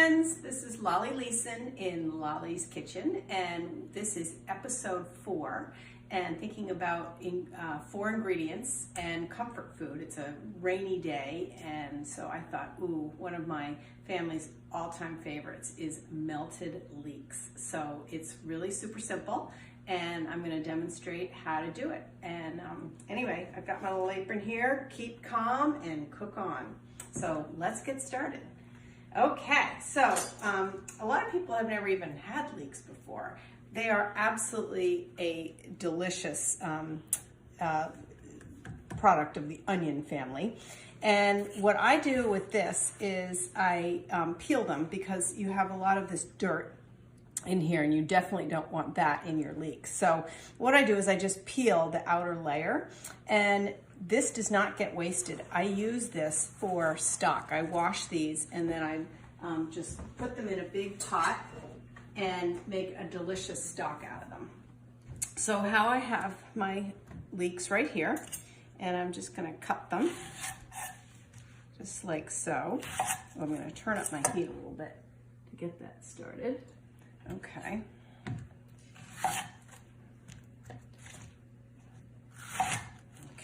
friends, this is Lolli Leeson in Lolli's Kitchen, and this is episode 4, and thinking about 4 ingredients and comfort food. It's a rainy day, and so I thought, ooh, one of my family's all-time favorites is melted leeks. So it's really super simple, and I'm going to demonstrate how to do it. And anyway, I've got my little apron here. Keep calm and cook on. So let's get started. Okay, so a lot of people have never even had leeks before. They are absolutely a delicious product of the onion family. And what I do with this is I peel them, because you have a lot of this dirt in here and you definitely don't want that in your leeks. So what I do is I just peel the outer layer, and this does not get wasted. I use this for stock. I wash these and then I just put them in a big pot and make a delicious stock out of them. So how I have my leeks right here, and I'm just gonna cut them just like so. I'm gonna turn up my heat a little bit to get that started. Okay.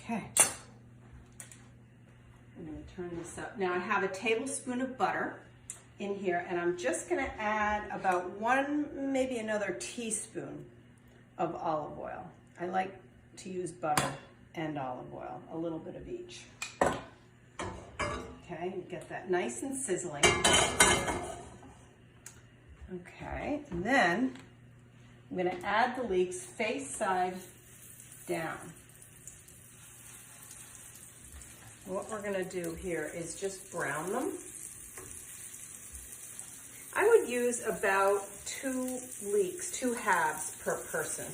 Okay. I'm going to turn this up. Now I have a tablespoon of butter in here, and I'm just going to add about 1, maybe another teaspoon of olive oil. I like to use butter and olive oil, a little bit of each. Okay, get that nice and sizzling. Okay, and then I'm going to add the leeks face side down. What we're going to do here is just brown them. I would use about 2 leeks, 2 halves per person.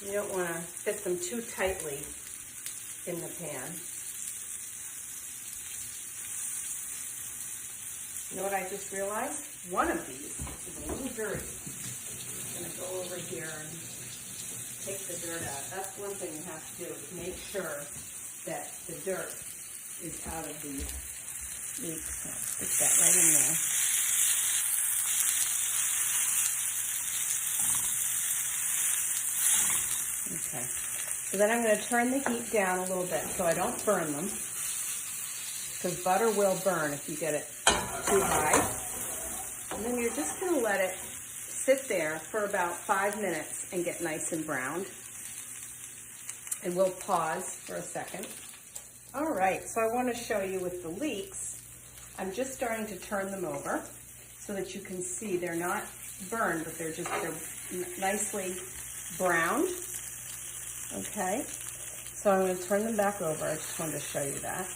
You don't want to fit them too tightly in the pan. You know what I just realized? One of these is a little dirty. I'm going to go over here and take the dirt out. That's one thing you have to do, is make sure that the dirt is out of the leeks. I'll stick that right in there. Okay. So then I'm going to turn the heat down a little bit so I don't burn them, because butter will burn if you get it too high. And then you're just going to let it sit there for about 5 minutes and get nice and browned. And we'll pause for a second. All right, so I want to show you with the leeks, I'm just starting to turn them over so that you can see they're not burned, but they're nicely browned. Okay, so I'm going to turn them back over. I just wanted to show you that.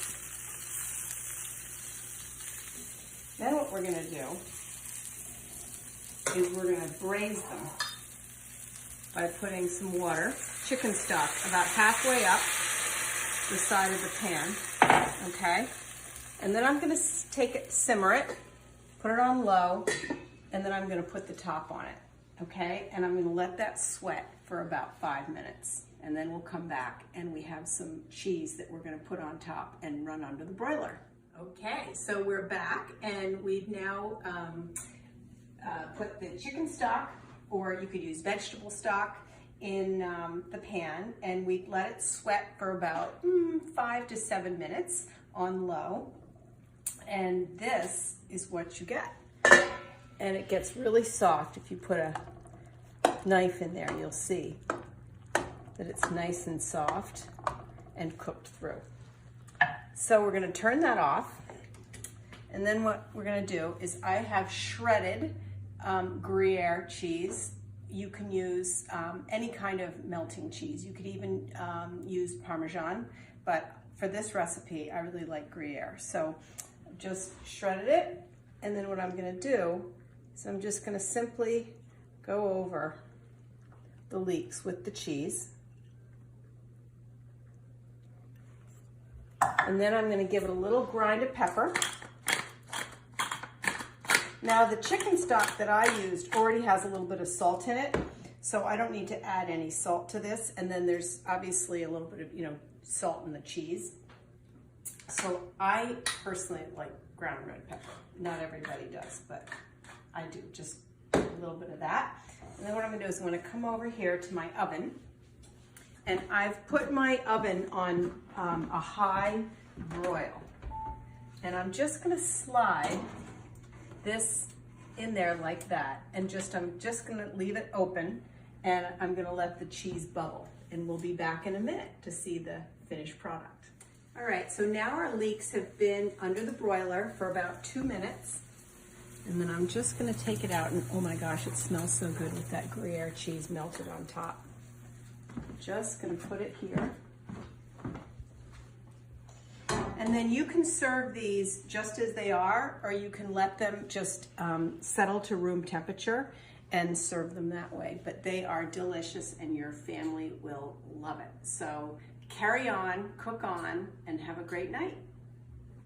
Then what we're going to do is we're going to braise them by putting some water, chicken stock, about halfway up the side of the pan, okay? And then I'm going to take it, simmer it, put it on low, and then I'm going to put the top on it, okay? And I'm going to let that sweat for about 5 minutes. And then we'll come back and we have some cheese that we're going to put on top and run under the broiler. Okay, so we're back, and we've now put the chicken stock, or you could use vegetable stock, in the pan, and we let it sweat for about 5 to 7 minutes on low. And this is what you get. And it gets really soft. If you put a knife in there, you'll see that it's nice and soft and cooked through. So we're going to turn that off, and then what we're going to do is I have shredded Gruyere cheese. You can use any kind of melting cheese. You could even use Parmesan, but for this recipe, I really like Gruyere. So I've just shredded it, and then what I'm going to do is I'm just going to simply go over the leeks with the cheese. And then I'm going to give it a little grind of pepper. Now the chicken stock that I used already has a little bit of salt in it, so I don't need to add any salt to this. And then there's obviously a little bit of, salt in the cheese. So I personally like ground red pepper. Not everybody does, but I do, just a little bit of that. And then what I'm gonna do is I'm gonna come over here to my oven, and I've put my oven on a high broil. And I'm just gonna slide this in there like that, and I'm just gonna leave it open, and I'm gonna let the cheese bubble, and we'll be back in a minute to see the finished product. All right, so now our leeks have been under the broiler for about 2 minutes, and then I'm just gonna take it out, and oh my gosh, it smells so good with that Gruyere cheese melted on top. Just gonna put it here. And then you can serve these just as they are, or you can let them just settle to room temperature and serve them that way. But they are delicious and your family will love it. So carry on, cook on, and have a great night.